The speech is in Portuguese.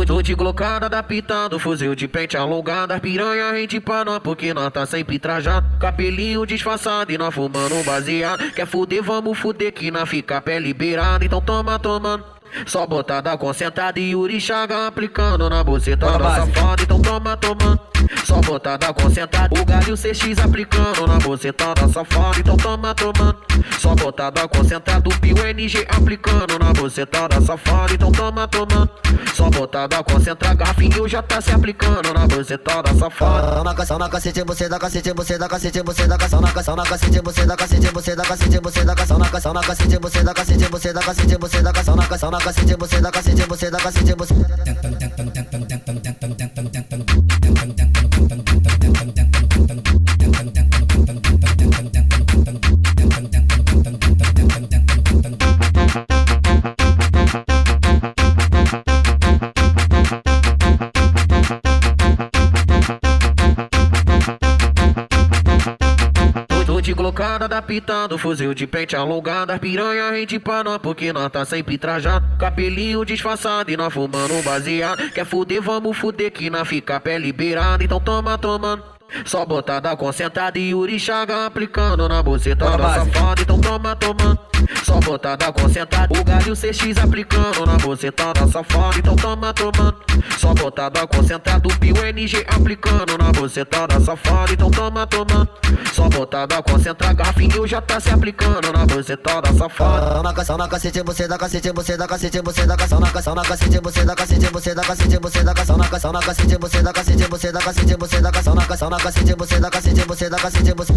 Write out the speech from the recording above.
Tô de glocada, adaptando, fuzil de pente alongada. Piranha, rende pra nós, porque nós tá sempre trajado. Cabelinho disfarçado e nós fumando baseado. Quer fuder, vamos fuder que nós fica pé liberada. Então toma, tomando. Só botada concentrada e Yuri Chaga aplicando na buceta da safada. Então toma, tomando. Só botada concentrada, o galho CX aplicando na buceta da safada. Então toma, tomando. Só botada concentrada, o Pio NG aplicando na buceta da safada. Então toma, tomando. Só botada concentrada, garfinho já tá se aplicando na buceta da safada. Na cacete, você dá cacete, você dá cacete, você dá cacete, na cacete, você dá cacete, você dá cacete, você dá cacete, na cacete, você dá cacete, você dá cacete, você dá cacete, na cacete, você dá cacete, você dá cacete, você Tô de glocada, adaptando, fuzil de pente alongada. Piranha, rende pra nós, porque nós tá sempre trajado. Cabelinho disfarçado e nós fumando baseado. Quer fuder, vamos fuder que nós fica pé liberada. Então toma, tomando. Só botada concentrada e Yuri Chaga aplicando na buceta da safada. Então toma, tomando. Só botada concentrada, o galho CX aplicando na buceta da safada. Então toma, tomando. Só botada concentrada, o Pio NG aplicando na buceta da safada. Então toma, tomando. Só botada concentrada, garfinho já tá se aplicando na buceta da safada. na cacete, você dá cacete, você dá cacete, você dá cacete, na cacete, você dá cacete, você dá cacete, você dá cacete, na cacete, você dá cacete, você dá cacete, você dá cacete, na cacete, você dá cacete, você dá cacete, você